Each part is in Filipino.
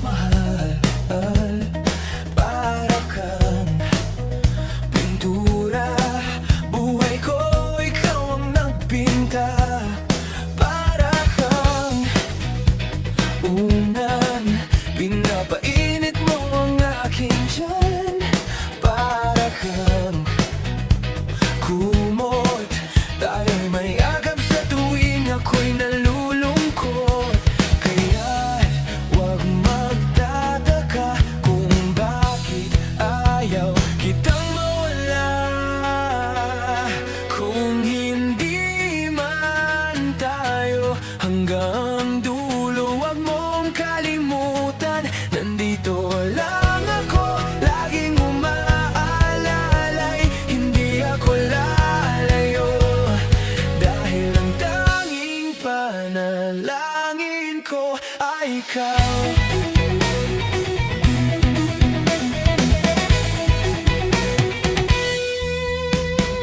mahal. Para kang pintura, buhay ko ikaw ang nagpinta. Para kang unan, pinapainit mo ang aking tiyan. Para kang kumot, tayo'y may agap sa tuwing ako'y nalulungkot. Kaya't huwag magtataka kung bakit ayaw kitang mawala. Kung hindi man tayo hanggang dulo, huwag mong kalimutan, nandito lang ako, laging umaalalay. Hindi ako lalayo, dahil ang tanging panalangin ko ay ikaw.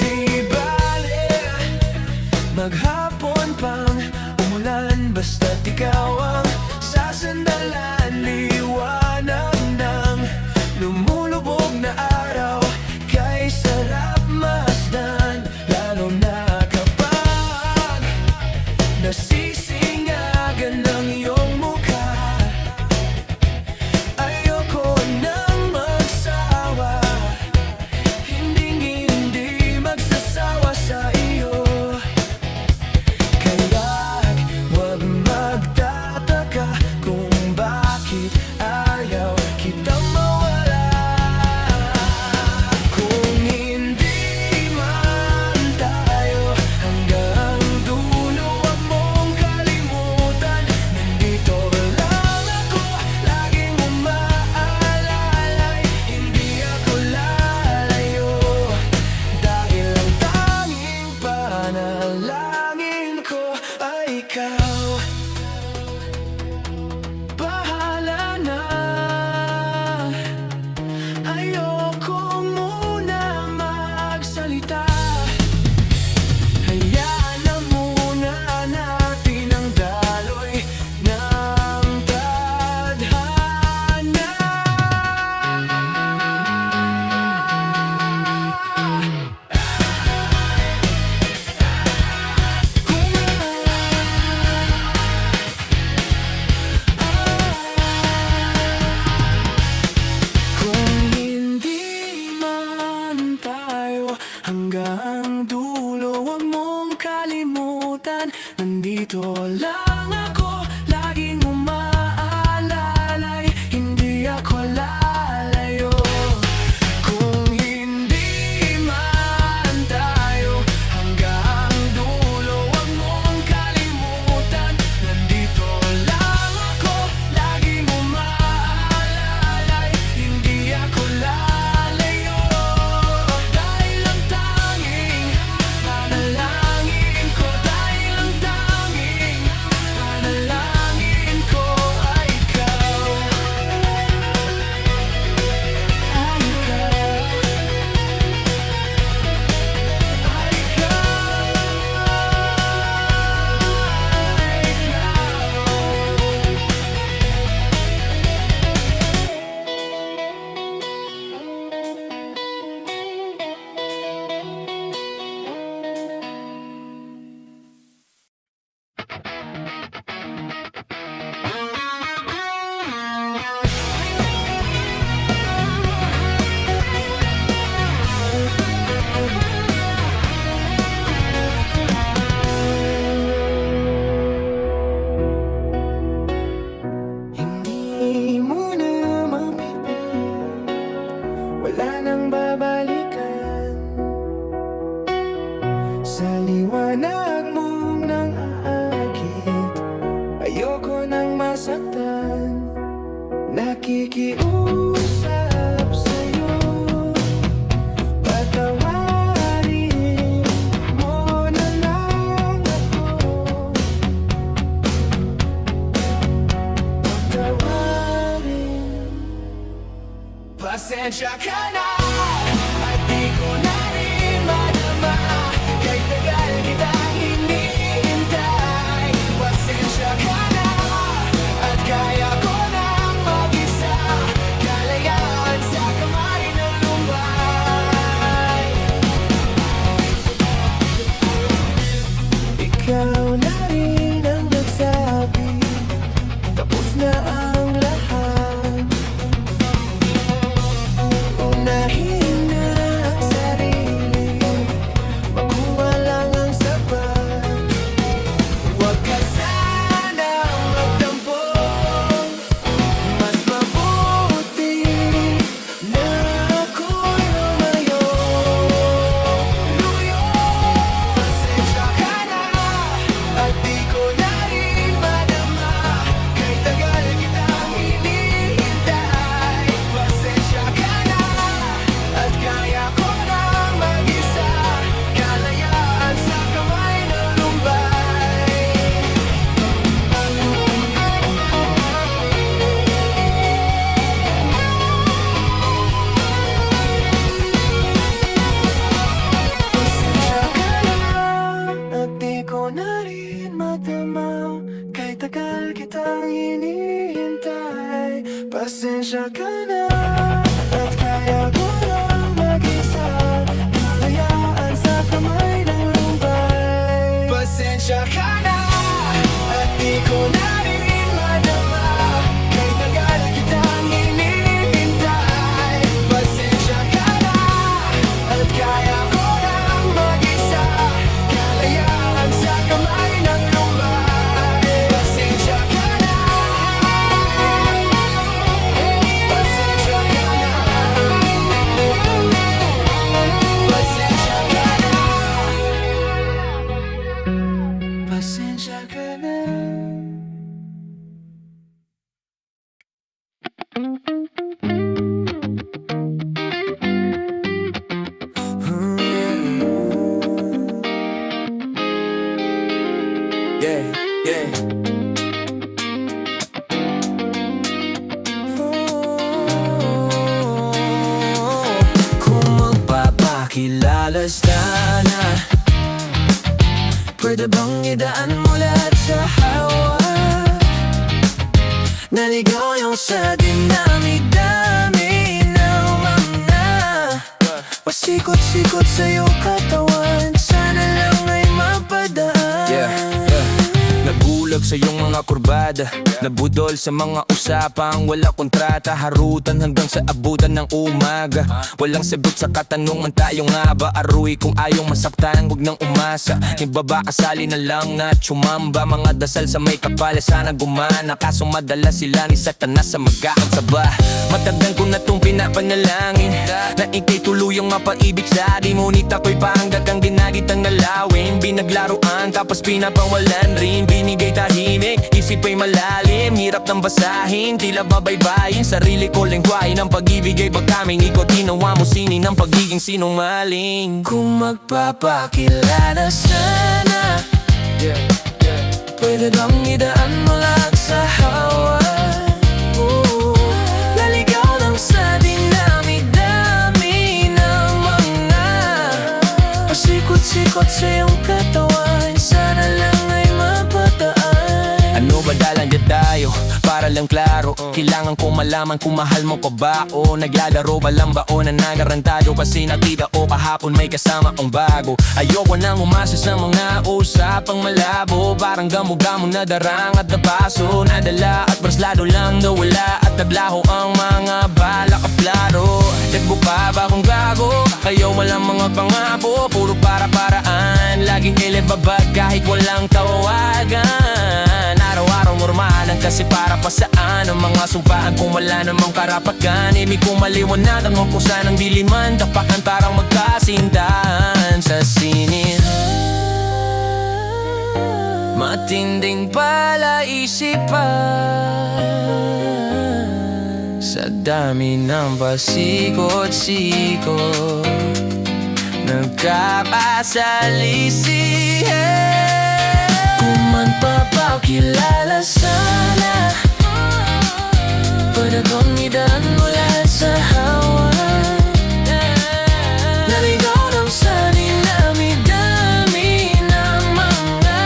Di bale maghapon pang umulan, basta't ikaw ang sasandalan. Liwanag ng lumulubog na araw, kay sarap masdan, lalo na kapag nasisingagan ng iyong mukha. Ayoko nang magsawa, hindi magsasawa sa iyo. Kaya't huwag magtataka kung bakit ayaw kitang mawala. Kung hindi man tayo hanggang dulo, huwag mong kalimutan, nandito lang ako, laging umaalalay. Hindi ako lalayo, dahil ang tanging panalangin ko ay ikaw. Bahala na, ayoko muna magsalita. Hayaan na muna natin ang daloy ng tadhana. Kung hindi man tayo hanggang dulo, huwag mong kalimutan, nandito lang ako, laging umaalalay. Hindi ako lalayo. Kung hindi man tayo hanggang dulo, huwag mong kalimutan, nandito lang ako, laging umaalalay. Hindi ako lalayo, dahil ang tanging panalangin ko, dahil ang tanging panalangin ko ay ikaw. Ay ikaw. Ay hindi mo na mapipilit, wala nang babalikan. Sa liwanag mong nang aakit, ayoko nang masaktan. Nakikiusap sa'yo, patawarin mo na lang ako. Patawarin, pasensya ka na, at di ko na rin madama, kahit tagal kitang hinihintay. Pasensya ka na, at kaya ko nang Pasensya ka na at kaya ko lang mag-isa, kalayaan sa kamay ng lumbay. Pasensya ka na at di ko na rin madama, kay tagal kitang hinihintay. Pasensya ka na at kaya ko lang mag-isa, kalayaan sa kamay ng lumbay. Pasensya ka na. Pasensya ka na. Pasensya ka na. Pasensya ka na. Yeah, yeah. Kung magpapakilala sana, pwede bang idaan mo lahat sa hawak? Naligaw yung sa dinami-dami ng mga pasikot-sikot sa'yo katawan, sana lang ay mapadaan. Nabulag sa iyong mga kurbada, nabudol sa mga usapang wala kontrata, harutan hanggang sa abutan ng umaga. Walang sagot sa katanungan, tayo nga ba aruy? Kung ayong masaktan, huwag nang umasa. Ibaba asali na lang na tsumamba, mga dasal sa may kapala sana gumana. Kaso madala sila ni Satanas sa magkakansaba. Matagal ko na tong pinapanalangin na ikay tuluyang mapaibig sa akin, ngunit ako'y pahanggat ang ginagitang nalawin. Binaglaruan tapos pinapawalan rin, binigay tahimik, isip ay malalim. Hirap ng basahin, tila babaybayin sarili ko lengguwahe ng pag-ibig ay pagkaming ikot. Ginawa mo sinin ng pagiging sinungaling. Kung magpapakilala sana, pwede bang idaan mo lahat sa hawak? Naligaw lang sa dinami-dami ng mga pasikot-sikot sa iyong katawan, sana lang ay mapataan. Ano ba dalan dyan tayo? Para lang klaro, kailangan ko malaman kung mahal mo pa ba o naglalaro ba lang ba o nanagarantado kasi nakita o kahapon may kasama ang bago. Ayoko nang umasa sa mga usapang malabo, parang gamo-gamo na darang at nabaso, nadala at braslado lang nawala at naglaho ang mga balak at plaro. Dagbo pa ba kung gago? Kayo walang mga pangako, puro para-paraan, laging ilibabag kahit walang tawagan. Araw-araw mormalan kasi para pa saan ang mga sumpaan kung wala namang karapatan. Ibig kong maliwanagan mo kung saan ang diliman, tapakan parang magkasindahan sa sinin. Matinding palaisipan sa dami ng pasikot-sikot, nagkapasalisihan. Kung magpapakilala sana, pwede bang idaan mo lahat sa hawak? Naligaw lang sa dinami-dami ng mga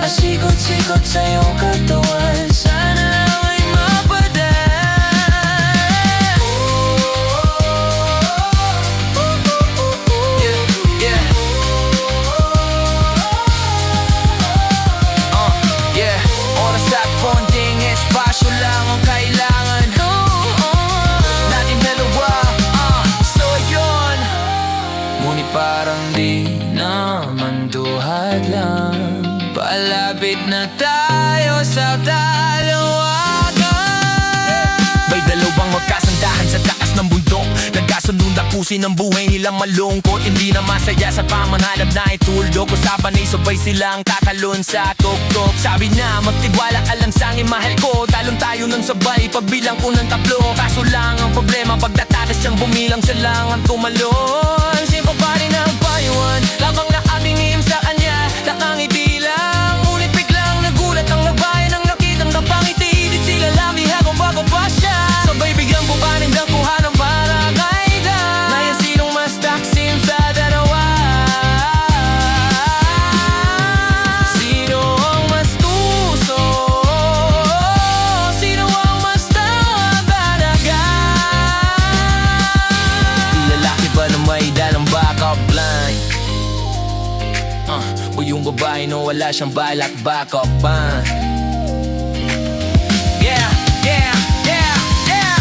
pasikot-sikot sa iyong katawan, sana lang ay mapadaan. Oras at konting espasyo lang ang kailangan natin dalawa, so yun. Ngunit parang di naman duhad lang, palapit na tayo sa dalawagan. May dalawang magkasandahan sa taas ng bundok, nagkasunod tapusin ang buhay nilang malungkot. Hindi na masaya sa pamanhanap na ituldok, usapan ay sabay silang tatalon sa tuktok. Sabi na magtiwala ka lang sa aking mahal ko, talon tayo ng sabay pagbilang ko ng tatlo. Kaso lang ang problema pagtatakas siyang bumilang, siya lang ang tumalon. Simple pa rin ang payuhan, labang na aming him sa kanya, nakangiti lang. Ngunit biglang nagulat ang nagbayan ng nakitang napangiti. Di sila lang ihagong bago pa siya, sabay biglang bumanin ng kuha ng barangay da. Ngayon sinong mas taksim sa dalawa? Sino ang mas tuso? Sino ang mas tao? wala siyang balak back up pa. Yeah, yeah, yeah, yeah.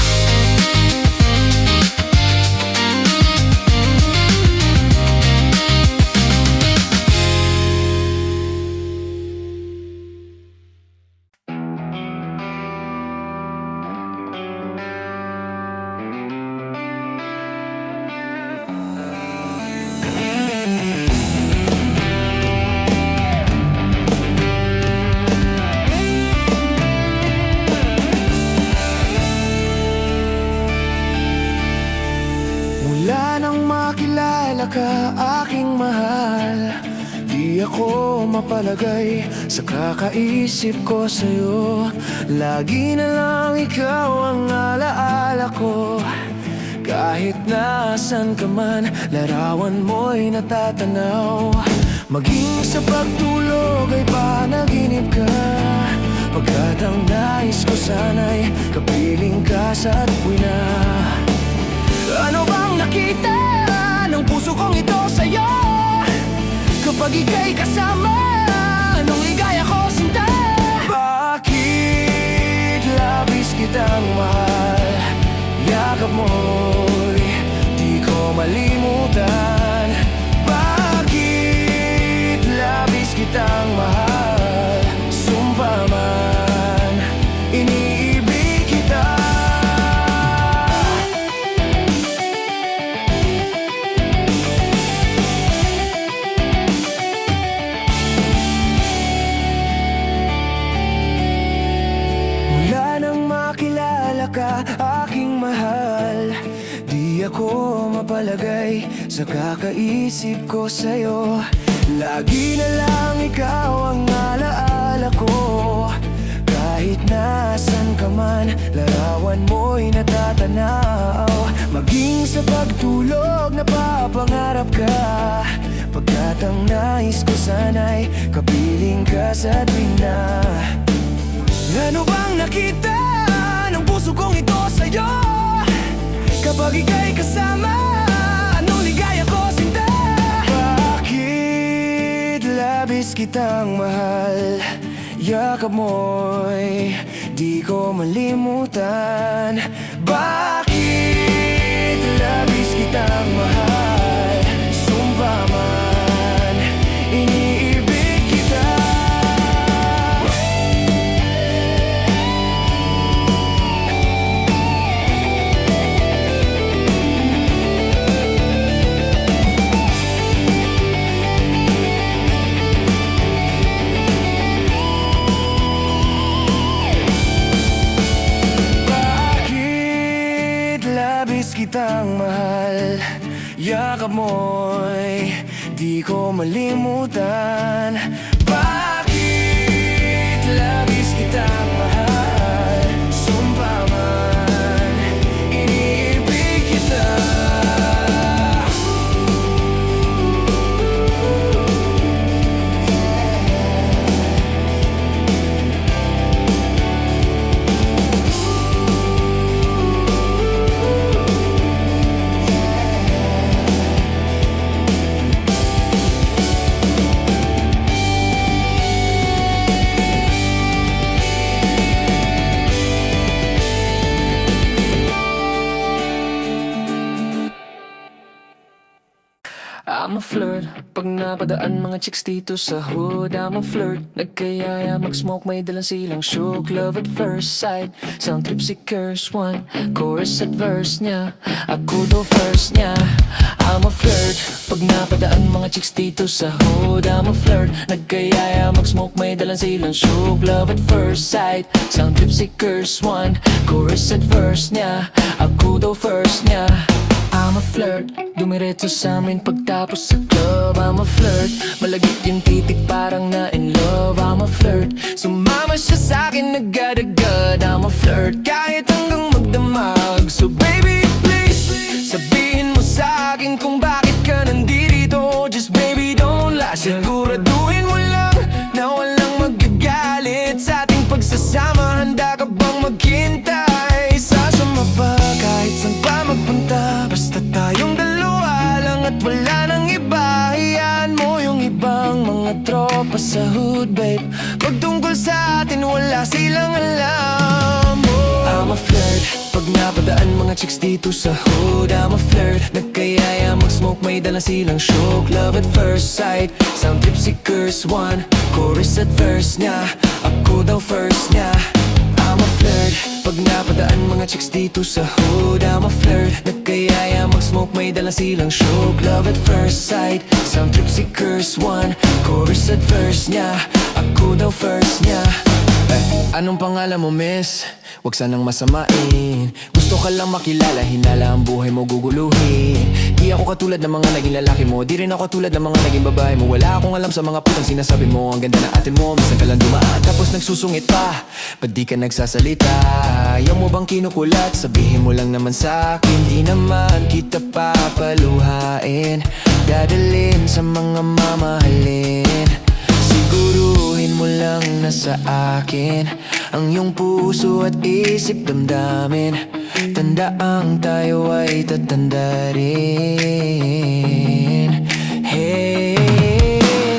Mula nang makilala ka, aking mahal, di ako mapalagay sa kakaisip ko sa'yo. Lagi na lang ikaw ang alaala ko. Kahit nasan ka man, larawan mo'y natatanaw. Maging sa pagtulog ay panaginip ka, pagkat ang nais ko sana'y kapiling ka sa tuwina. Ano bang nakita ng puso kong ito sa'yo? Kapag ika'y kasama, anong ligaya ko sinta? Bakit labis kitang mahal? Yakap mo'y di ko malimutan. Bakit labis kitang mahal? Sumpa man, iniibig kita. Ka, aking mahal, di ako mapalagay sa kakaisip ko sa'yo. Lagi na lang ikaw ang alaala ko. Kahit nasan ka man, larawan mo'y natatanaw. Maging sa pagtulog, napapangarap ka, pagkat ang nais ko sana'y kapiling ka sa tuwina. Ano bang nakita ng puso kong ito sa'yo? Kapag ika'y kasama, anong ligaya ko sinta? Bakit labis kitang mahal? Yakap mo'y di ko malimutan. Bakit labis kitang mahal? Sumpa man, iniibig kita. Kitang mahal, yakap mo'y di ko malimutan. Bakit labis kitang mahal? Sumpa man, iniibig kita. I'm a flirt, pag napadaan mga chicks dito sa hood. I'm a flirt, nagkayaya mag-smoke, may dalang silang shook. Love at first sight, sound trip si curse one. Chorus at verse niya, ako do first niya. I'm a flirt, pag napadaan mga chicks dito sa hood. I'm a flirt, nagkayaya mag-smoke, may dalang silang shook. Love at first sight, sound trip si curse one. Chorus at verse niya, ako do first niya. I'm a flirt, dumiretso sa amin pagtapos sa club. I'm a flirt, malagit yung titik parang na in love. I'm a flirt, sumama siya sa'kin agad-agad. I'm a flirt, kahit hanggang magdamag. So baby please, sabihin mo sa'kin kung bakit ka nandito. Just baby don't lie, siguraduhin mo lang na walang magagalit sa ating pagsasama. Handa ka bang maghintay? Sasama pa kahit saan pa magpunta, basta tayong dalawa lang at wala nang iba. Hayaan mo yung ibang mga tropa sa hood. Pag napadaan mga chicks dito sa hood, I'm a flirt. Nagkayaya mag-smoke, may dala silang shock. Love at first sight, sound trip si curse one. Chorus at verse niya, ako daw first niya. I'm a flirt. Pag napadaan mga chicks dito sa hood, I'm a flirt. Nagkayaya mag-smoke, may dala silang shock. Love at first sight, sound trip si curse one. Chorus at verse niya, ako daw first niya. Anong pangalan mo, miss? Huwag sanang masamain. Gusto ka lang makilala, hinala ang buhay mo guguluhin. Di ako katulad ng mga naging lalaki mo, di rin ako katulad ng mga naging babae mo. Wala akong alam sa mga putang sinasabi mo. Ang ganda na ate mo, minsan ka lang dumaan tapos nagsusungit pa. Ba't di ka nagsasalita? Ayaw mo bang kinukulat? Sabihin mo lang naman sa'kin, di naman kita papaluhain. Dadalhin sa mga mamahalin. Siguruhin mo lang na sa akin ang iyong puso at isip damdamin. Tandaang tayo ay tatanda rin. Hey,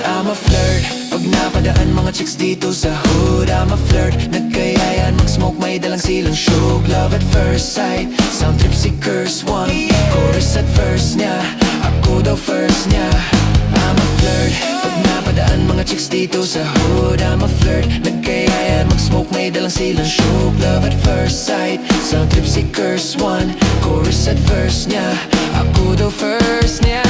I'm a flirt. Pag napadaan mga chicks dito sa hood, I'm a flirt. Nagkayayan mag-smoke, may dalang silang shock. Love at first sight, sound trip si curse one. Chorus at verse niya, ako daw first niya. I'm a flirt. Pag napadaan mga chicks dito sa hood, I'm a flirt. Nagkayaya mag-smoke, may dalang silang shock. Love at first sight, sound trip si curse one. Chorus at verse niya, ako daw first niya.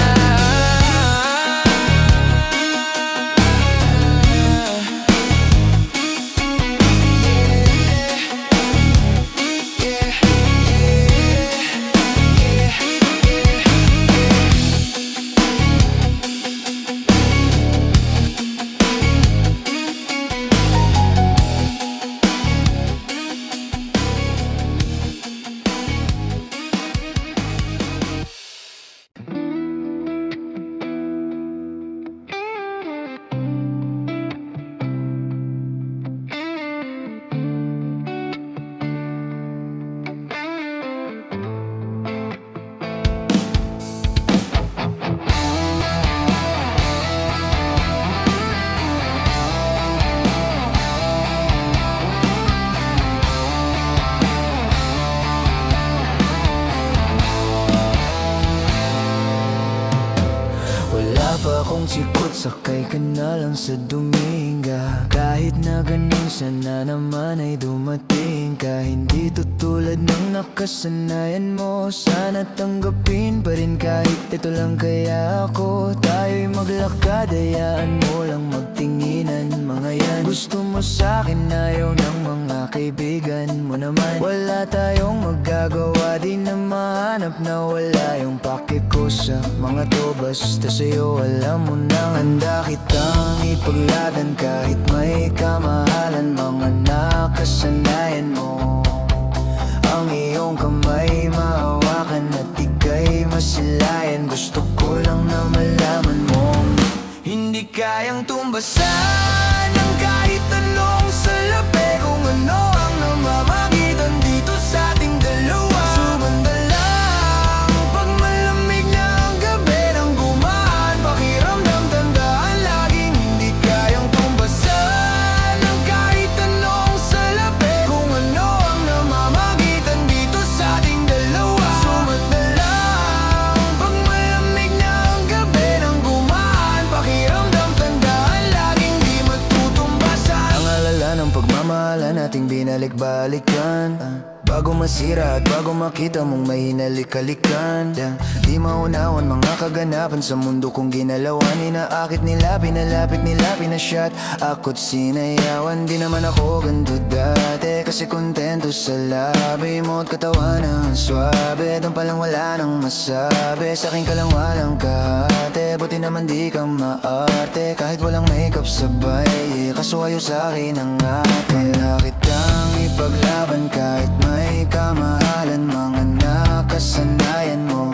Pa akong sikot, sakay ka na lang sa Dominga. Kahit na ganun, sana naman ay dumating ka. Hindi tutulad ng nakasanayan mo. Sana tanggapin pa rin kahit ito lang kaya ako. Tayo'y maglakad, hayaan mo lang magtinginan. Mga yan, gusto mo sa'kin, ayaw ng mga kaibigan mo naman. Wala tayong magagawa, di na mahanap na wala yung pake ko sa mga to. Basta sa'yo alam mo nang handa kitang ipagladan. Kahit may kamahalan, mga nakasanayan mo. Ang iyong kamay mahawakan at ika'y masilayan. Gusto ko lang na malaman mo hindi kayang tumbasan ng kahit anong salapi. Kung ano ang namamagitan dito sa ating dalawa. Sumanda lang pag malamig na ang gabi nang gumaan. Pakiramdam, tandaan laging hindi kayang tumbasan ng kahit anong salapi. Kung ano ang namamagitan dito sa ating dalawa. Sumanda lang pag malamig na ang gabi nang gumaan. Pakiramdam, tandaan laging di matutumbasan. Ang alala ng pagmamahalan nating binalik-balikan. Bago masira at bago makita mong may hinalik-halikan. Di maunawan mga kaganapan sa mundo kong ginalawan. Inaakit nila, pinalapit nila, pinasyat ako't sinayawan. Di naman ako ganito dati, kasi kontento sa labi mo at katawan ang swabe. Doon palang wala nang masabi, sa'kin ka lang walang kahate. Buti naman di ka maarte, kahit walang makeup sabay. Kaso ayaw sa'kin ang ate. Wala kitang ipaglaban kahit may kamahalan. Mga nakasanayan mo.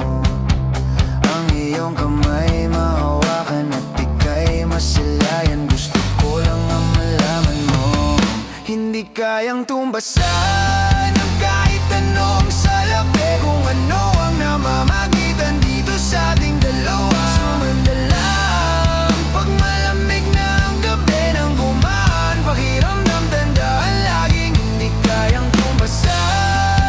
Ang iyong kamay mahawakan at ika'y masilayan. Gusto ko lang ang malaman mo hindi kayang tumbasan ng kahit anong salapi. Kung ano ang namamagitan dito sa ating dalawa. Sumanda lang pag malamig na ang gabi nang gumaan. Pakiramdam, tandaan laging hindi kayang tumbasan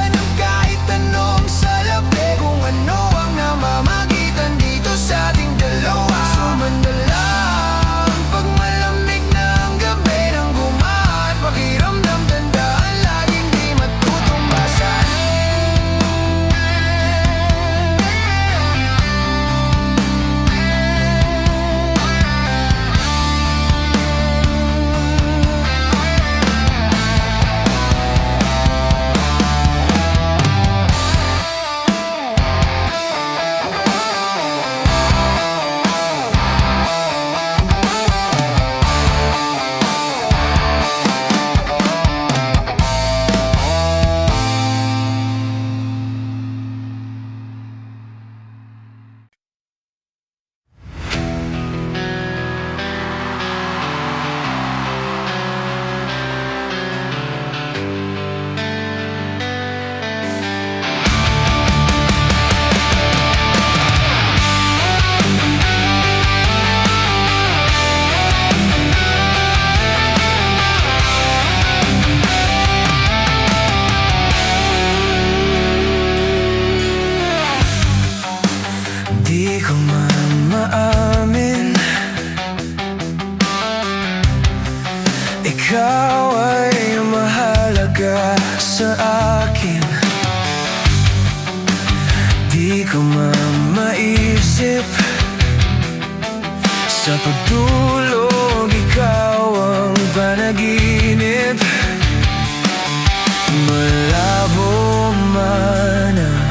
ko maisip. Sa pagtulog, ikaw ang panaginip. Malabo man ang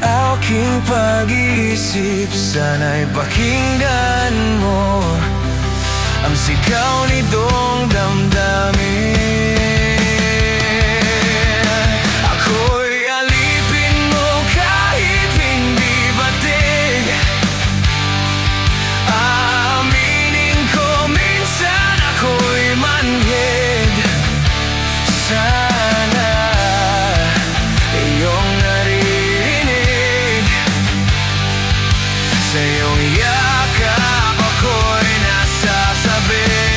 aking pag-iisip, sana'y pakinggan mo ang sigaw nitong damdamin. Ako'y alipin mo kahit hindi batig. Aaminin ko minsan ako'y manhid. Sana iyong naririnig. Sa iyong yakap ako'y nasasabik.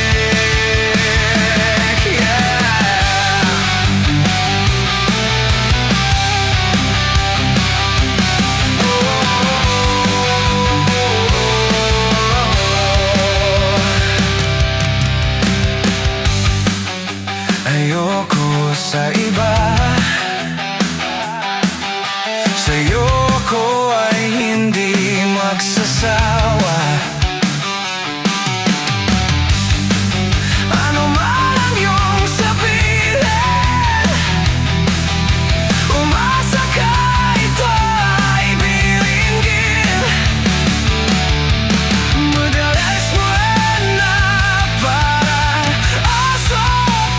Ayoko sa iba, sa'yo ko ay hindi magsasawa. Ano man ang iyong sabihin, umasa ka, ito ay bilinggin. Madalas mo na para aso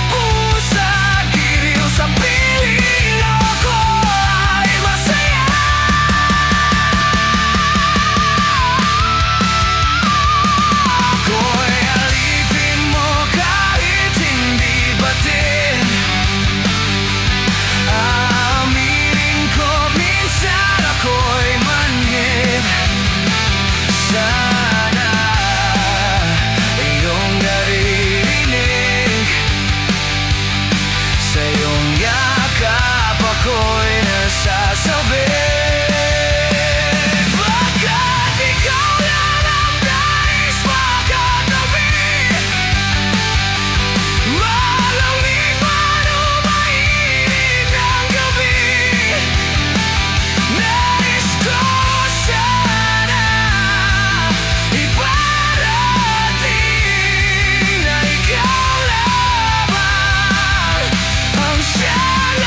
pusa, giliw sa piling ako ay masaya. Ako'y alipin mo kahit hindi batin. Aaminin ko minsan ako'y manhid. Sana iyong naririnig. Sa iyong yakap ako'y nasasabik. Bakit ikaw lang ang nais makatabi? Malamig man o mainit ang gabi, nais ko sana iparating na ikaw lamang ang siyang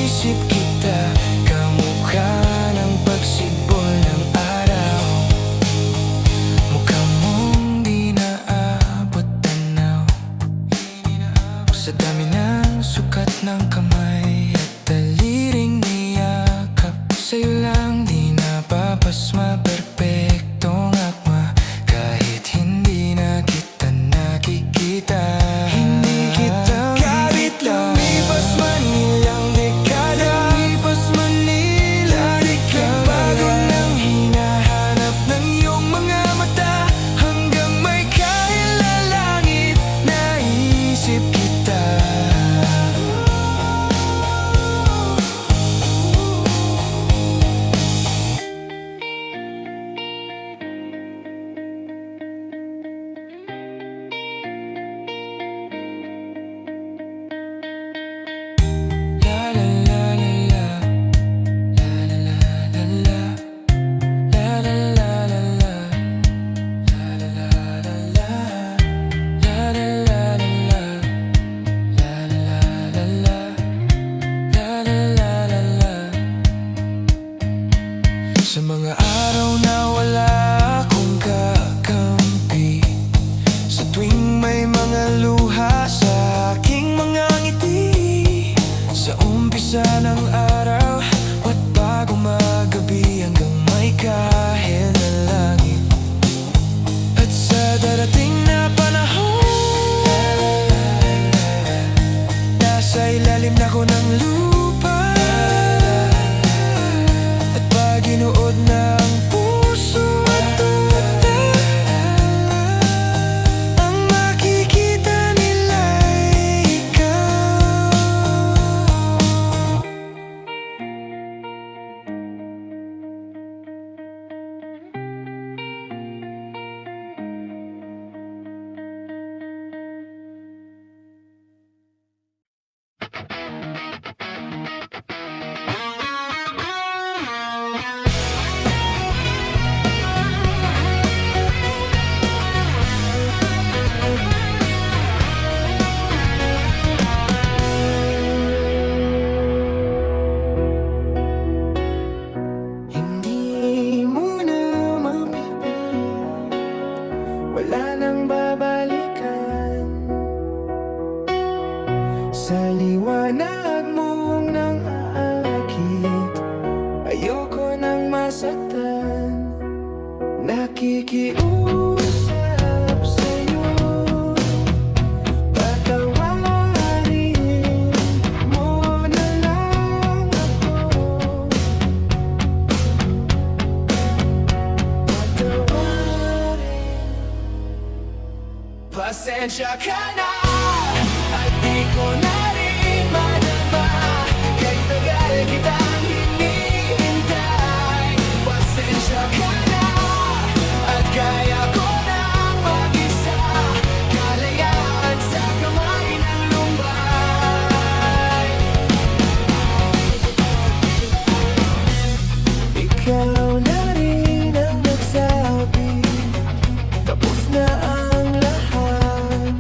isip kita, kamukha umpisa ng araw at bago magabi hanggang may kahit na langit. At sa darating na panahon, nasa ilalim na ko ng lupa. At pag inuod na ang puso at tuta, ang makikita nila ay ikaw. Hindi mo na mapipilit, wala nang babalikan. Sa liwanag mong nang aakit, ayoko nang masaktan. Nakikiusap sa'yo, patawarin mo na lang ako. Patawarin. Pasensya ka na at di ko na rin madama, kahit tagal kitang hinihintay. Pasensya ka na at kaya ko nang mag-isa, kalayaan sa kamay ng lumbay. Ikaw na rin ang nagsabi, tapos na ang lahat.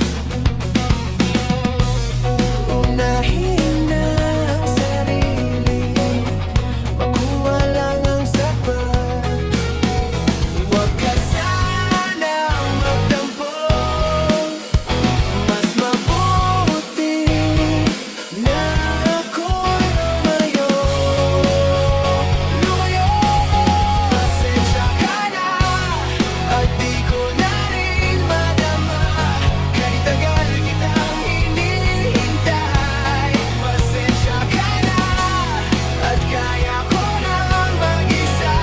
Unahin na ang sarili, makuha lang ang sapat. Huwag ka sanang magtampo, mas mabuti na ako'y lumayo. Lumayo. Pasensya ka na at di ko na rin madama, kahit tagal kitang hinihintay. Pasensya ka na at kaya ko nang mag-isa,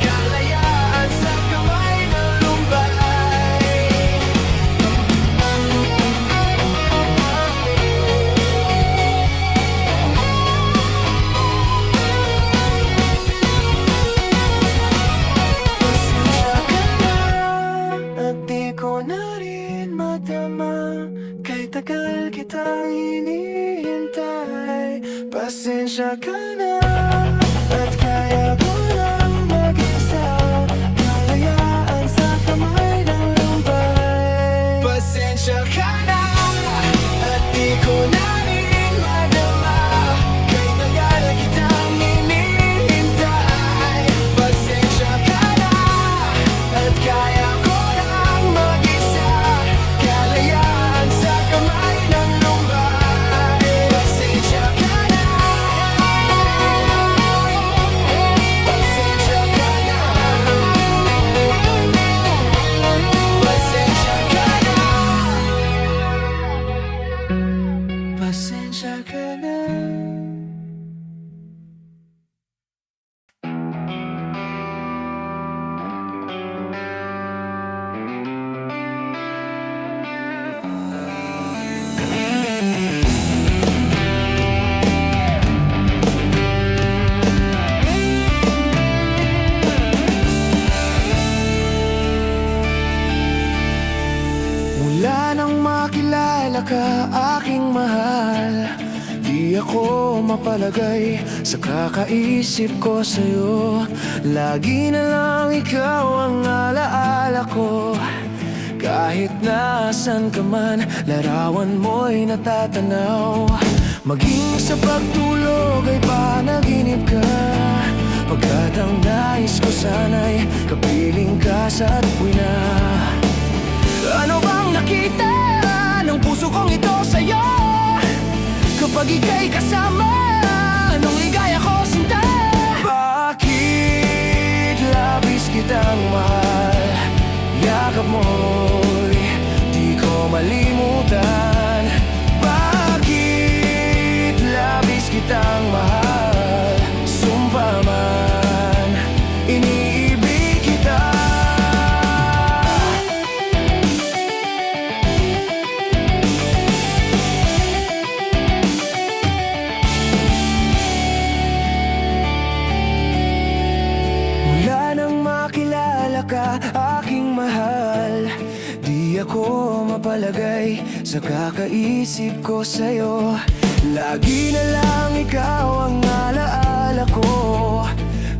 kalayaan sa kamay ng lumbay. Pasensya ka na at di ko na rin madama, kahit tagal kitang hinihintay. Pasensya ka na at kaya ko nang mag-isa, kalayaan sa kamay ng lumbay. Pasensya ka na at di ko na rin madama, kahit tagal kitang hinihintay. Pasensya ka na at kaya ko nang mag-isa, kalayaan sa kamay ng lumbay. Pasensya ka na. Pasensya ka na. Pasensya ka na. Pasensya ka na. Mula nang makilala ka, aking mahal, di ako mapalagay sa kakaisip ko sa'yo. Lagi na lang ikaw ang alaala ko. Kahit nasan ka man, larawan mo'y natatanaw. Maging sa pagtulog ay panaginip ka, pagkat ang nais ko sana'y kapiling ka sa tuwina. Ano bang nakita ng puso kong ito sa'yo? Kapag ika'y kasama, Anong ligaya ko, sinta? Bakit labis kitang mahal? Yakap mo'y di ko malimutan. Bakit labis kitang mahal? Sumpa man, iniibig kita. Mula nang makilala ka, aking mahal, di ako mapalagay sa kakaisip ko sa'yo. Lagi na lang ikaw ang alaala ko.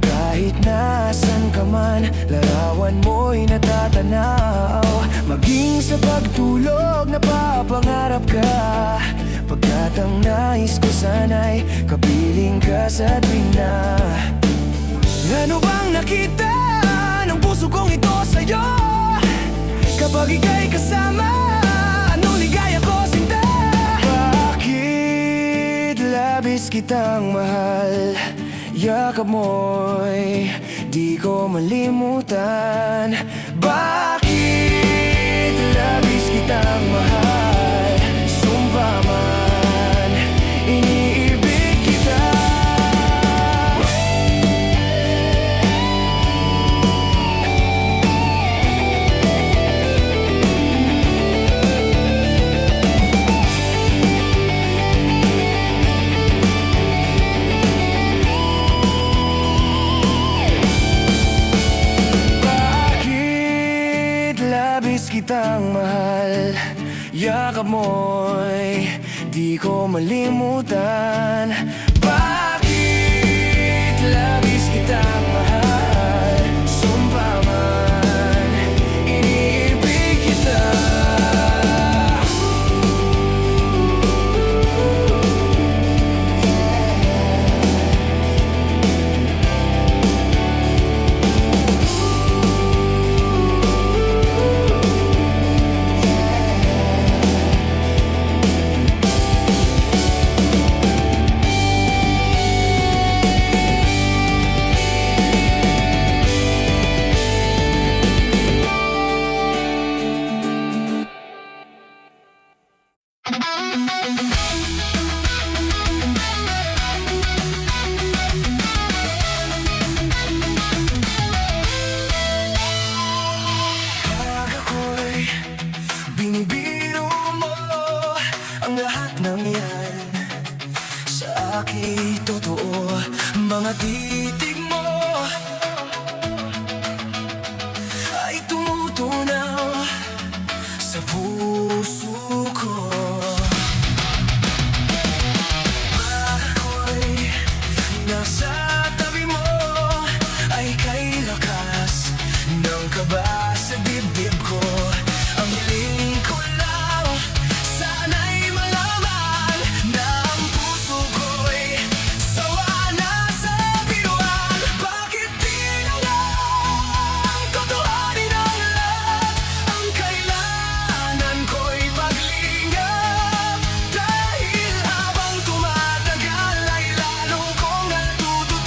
Kahit nasan ka man, larawan mo'y natatanaw. Maging sa pagtulog, napapangarap ka. Pagkat ang nais ko sana'y kapiling ka sa tuwing na. Ano bang nakita ng puso kong ito sa'yo? Kapag ika'y kasama, anong ligaya ko, sinta? Bakit labis kitang mahal? Yakap mo'y di ko malimutan. Bakit labis kitang mahal? Sumpa man, iniibig kita. Labis kitang mahal, yakap mo'y di ko malimutan. Bakit labis kitang mahal? Sumpa man, iniibig kita. Pag ako'y binibiro mo, ang lahat ng yan sa akin totoo. Mga titig mo ay tumutunaw sa puso ko. Pag ako'y nasa tabi mo, ay kay lakas ng kaba sa dibdib ko. Ang hiling ko lang, sana'y malaman na ang puso ko'y sawa na sa biruan. Bakit di na lang totohanin ang lahat? Ang kailangan ko'y paglingap. Dahil habang tumatagal ay lalo kong natutunan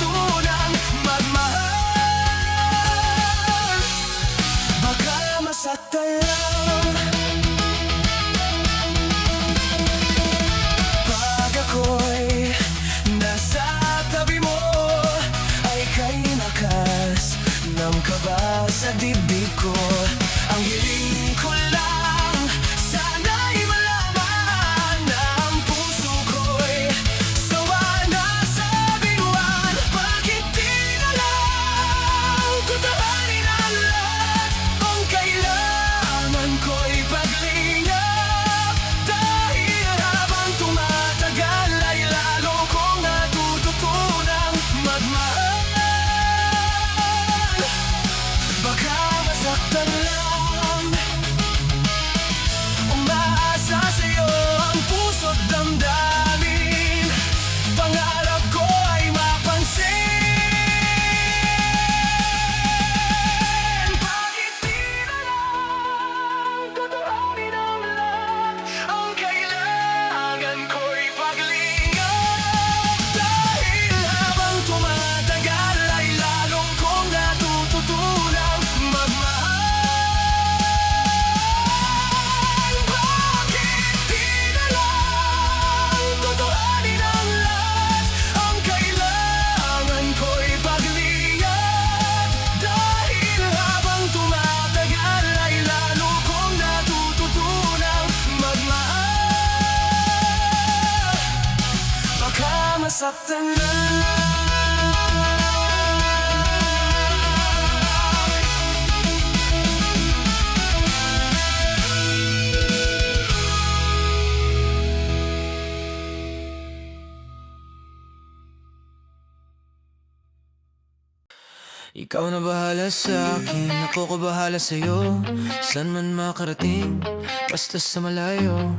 Ikaw na bahala sa akin, ako ko bahala sa'yo. San man makarating, basta sa malayo.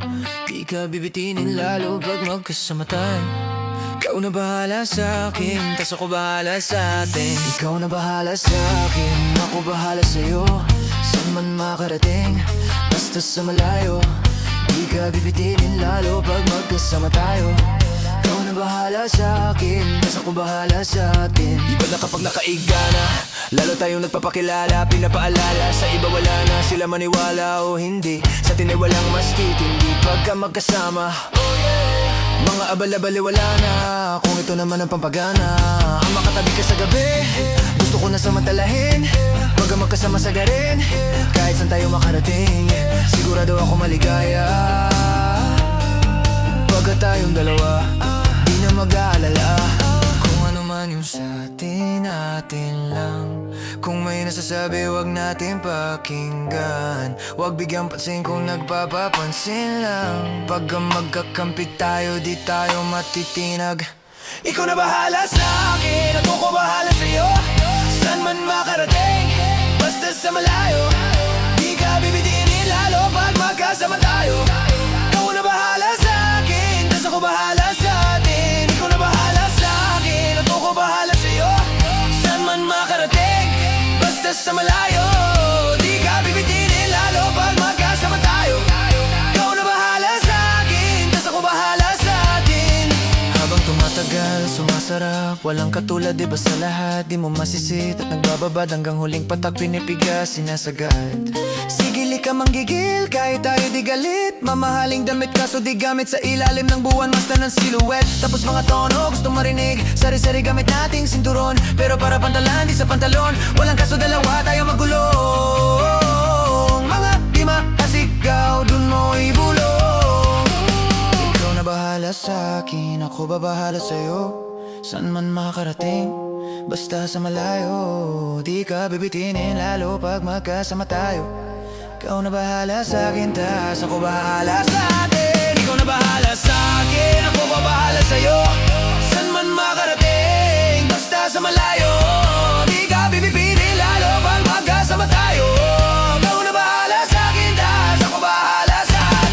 Di ka bibitinin lalo pag magkasama tayo. Ikaw na bahala sa akin, tas ako bahala sa atin. Ikaw na bahala sa akin, ako bahala sa'yo. San man makarating, basta sa malayo. Di ka bibitinin lalo pag magkasama tayo. Ikaw na bahala sa akin, tas ako bahala sa atin. Iba na kapag nakaiga na, lalo tayong nagpapakilala. Pinapaalala sa iba wala na, sila maniwala o hindi. Sa atin ay walang mas titindi pagka magkasama. Mga abal-abali wala na, kung ito naman ang pampagana. Ang makatabi ka sa gabi, gusto ko na samantalahin. Pagka magkasama sa garin, kahit saan tayo makarating, sigurado ako maligaya. Pagka tayong dalawa, di na mag-aalala. Kung ano man yung sa atin, atin lang. Kung may nasasabi, wag natin pakinggan. Wag bigyang pansin kung nagpapapansin lang. Pagka magkakampi tayo, di tayo matitinag. Ikaw na bahala sa akin, ako ko bahala sa'yo. Saan man makarating, basta sa malayo. Di ka bibitinin lalo pag magkasama tayo. Ikaw na bahala sa akin, tas ako bahala sa atin. Ikaw na bahala sa akin, ako ko bahala sa'yo. Saan man makarating, basta sa malayo. Di ka bibitinin lalo pag magkasama tayo. Ikaw na bahala sa akin, tas ako bahala sa atin. Habang tumatagal, sumasarap, walang katulad iba sa lahat. Di mo masisit at nagbababad hanggang huling patak pinipiga, sinasagad. Sigili ka manggigil, kahit tayo di galit. Mamahaling damit kaso di gamit sa ilalim ng buwan. Basta ng silhouette, tapos mga tono gusto marinig. Sari-sari gamit nating sinturon, pero para pantalan di sa pantalon. Walang kaso dalawa tayo magulong. Mga di maasigaw, dun mo ibulong. Ikaw na bahala sa akin, ako babahala sa'yo. San man makarating, basta sa malayo. Di ka bibitinin lalo pag magkasama tayo. Ikaw na bahala sa akin, tas ako bahala sa atin. Ikaw na bahala sa akin, ako babahala sa'yo. San man makarating, basta sa malayo. Di ka bibitinin lalo pag magkasama tayo. Ikaw na bahala sa akin, tas ako bahala sa atin.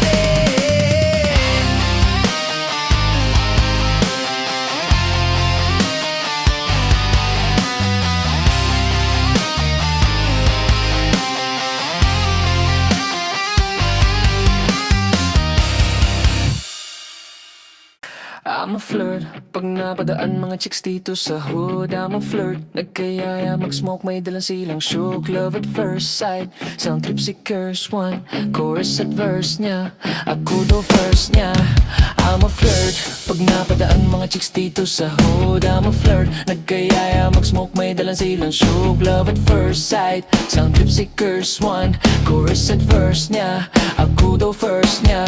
I'm a flirt, pag napadaan mga chicks dito sa hood. I'm a flirt, nagkayaya mag-smoke, may dalang silang shook. Love at first sight, sound trip si curse one. Chorus at verse niya, ako daw first niya. I'm a flirt, pag napadaan mga chicks dito sa hood. I'm a flirt, nagkayaya mag-smoke, may dalang silang shook. Love at first sight, sound trip si curse one. Chorus at verse niya, ako daw first niya.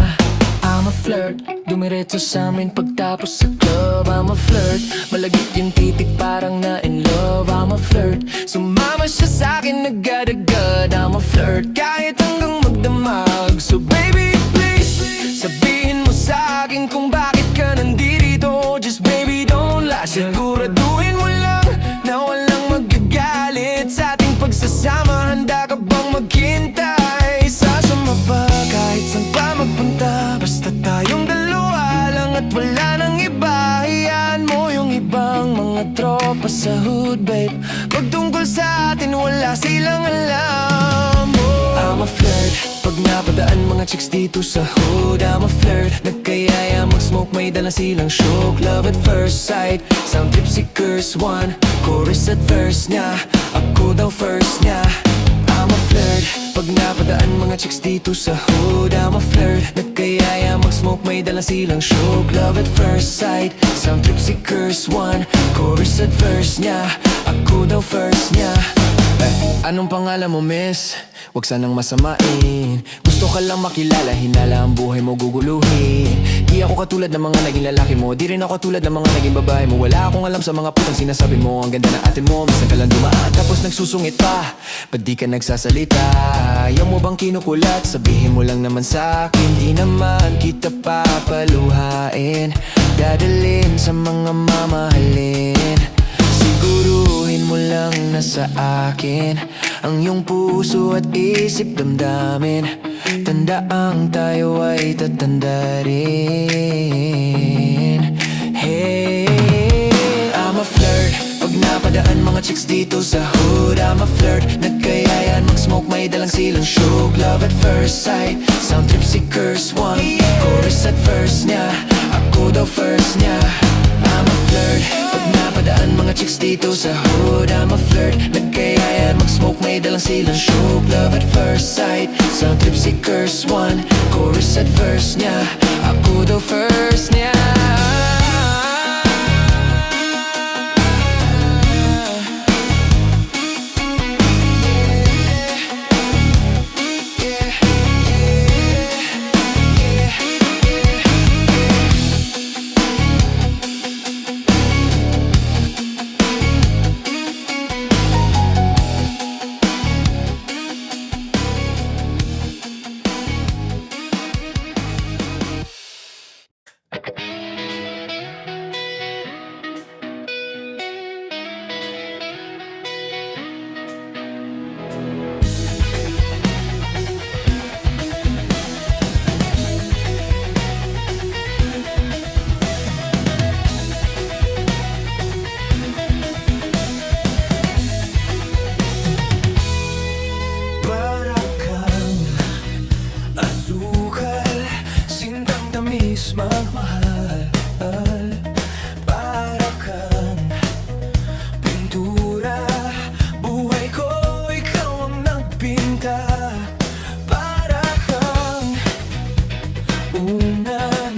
I'm a flirt, dumiretso sa amin pagtapos sa club. I'm a flirt, malagit yung titik parang na in love. I'm a flirt, sumama siya sa'kin agad-agad. I'm a flirt, kahit hanggang magdamag. So baby please, sabihin mo sa'kin kung bakit ka nandito. Just baby don't lie, siguraduhin mo lang na walang magagalit sa ating pagsasama. Handa ka bang maghintay? Sasama pa kahit saan pa magpunta, basta tayong dalawa lang at wala nang iba. Hayaan mo yung ibang mga tropa sa hood, babe. Pagtungkol sa atin wala silang alam. I'm a flirt, pag napadaan mga chicks dito sa hood. I'm a flirt, nagkayaya mag-smoke, may dala silang shook. Love at first sight, sound trip si curse one. Chorus at verse niya, ako daw first niya. I'm a flirt, pag napadaan mga chicks dito sa hood. I'm a flirt, nagkayaya mag-smoke, may dala silang shook. Love at first sight, sound trip si curse one. Chorus at verse niya, ako daw first niya. Anong pangalan mo, miss? Huwag sanang masamain. Gusto ka lang makilala, hinala ang buhay mo guguluhin. Di ako katulad ng mga naging lalaki mo, di rin ako katulad ng mga naging babae mo. Wala akong alam sa mga putang sinasabi mo. Ang ganda ng ate mo, minsan ka lang dumaan tapos nagsusungit pa. Ba't di ka nagsasalita? Ayaw mo bang kinukulat? Sabihin mo lang naman sa akin, di naman kita papaluhain. Dadalhin sa mga mamahalin. Siguruhin mo lang na sa akin ang iyong puso at isip damdamin. Tandaang tayo ay tatanda rin. Hey, I'm a flirt. Pag napadaan mga chicks dito sa hood, I'm a flirt. Nagkayayan mag-smoke, may dalang silang shook. Love at first sight, sound trip si curse one. Chorus at verse niya, ako daw first niya. I'm a flirt. Pag napadaan mga chicks dito sa hood, I'm a flirt. Nagkayayan mag-smoke, may dalang silang shook. Love at first sight, sound trip si curse one. Chorus at verse niya, ako daw first niya. Magmahal, para kang pintura. Buhay ko, ikaw ang nagpinta. Para kang unan,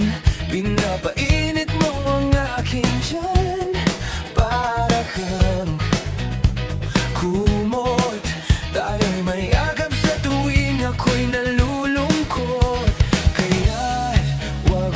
pinapainit mo ang aking tiyan. Para kang kumot, tayo'y may agap sa tuwing ako'y nalulungkot. Kaya't wag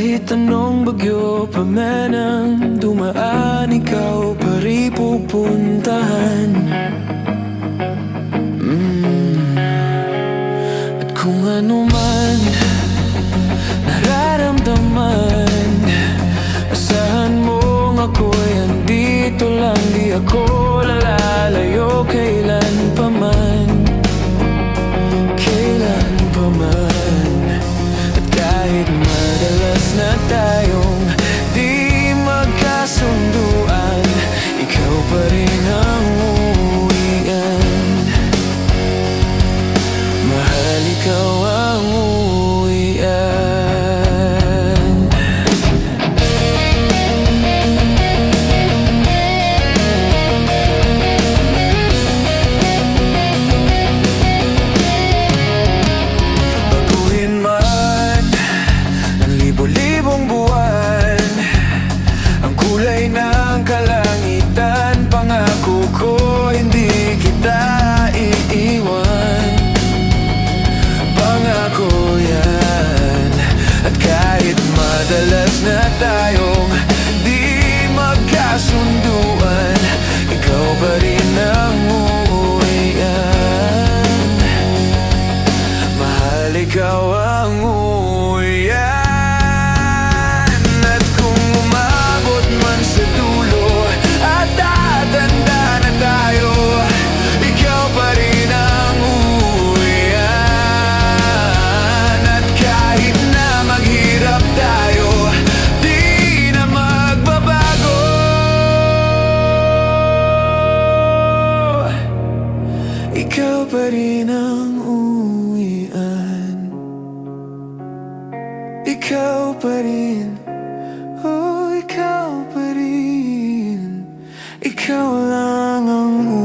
Kahit anong bagyo pa man ang dumaan, ikaw pa rin pupuntahan. At kung ano man nararamdaman, asahan mong ako'y andito lang. Di ako lalalayo kailan pa man, kailan pa man. At kahit madalas na tayong di magkasunduan, ikaw pa rin ang uwian. Mahal, ikaw ang uwian. Baguhin man ang libo-libong buwan, ang kulay ng kalangitan, pangako ko hindi kita iiwan. Pangako yan. At kahit madalas na tayong di magkasunduan, ikaw pa rin ang uwian. Mahal, ikaw ang uwian. At kung umabot man sa dulo at tatanda na tayo, ikaw pa rin ang uwian. At kahit na maghirap tayo, di na magbabago. Ikaw pa rin ang uwian. Ikaw pa rin, oh, ikaw pa rin. Ikaw lang ang uwian.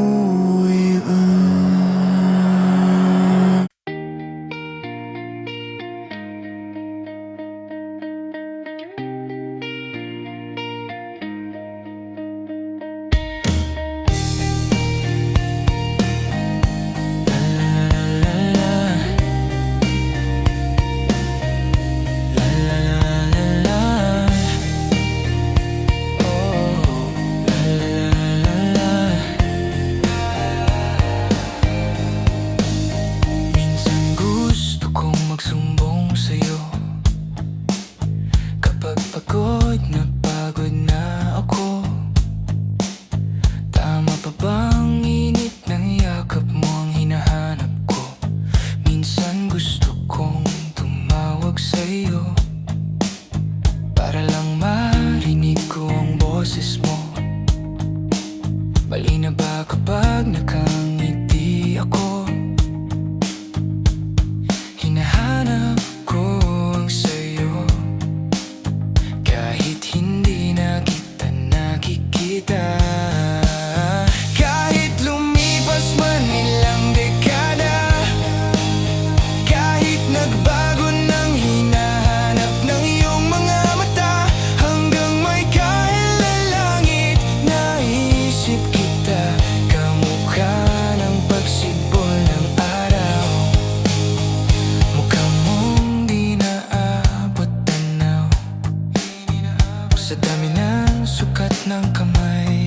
Minsan gusto kong magsumbong sa'yo kapag pagod na ako. Tama pa bang init ng yakap mo ang hinahanap ko? Minsan gusto kong tumawag sa'yo para lang marinig ko ang boses mo. Mali na ba kapag nakangiti ako? Hinahanap ko ang sayo kahit hindi na kita nakikita. Kahit lumipas man ilang dekada, kahit nagbago ng hinahanap ng iyong mga mata, hanggang may kahilan langit, naisip kita. Kamukha ng pagsibol ng araw, mukha mong di naabot tanaw. Sa dami ng sukat ng kamay,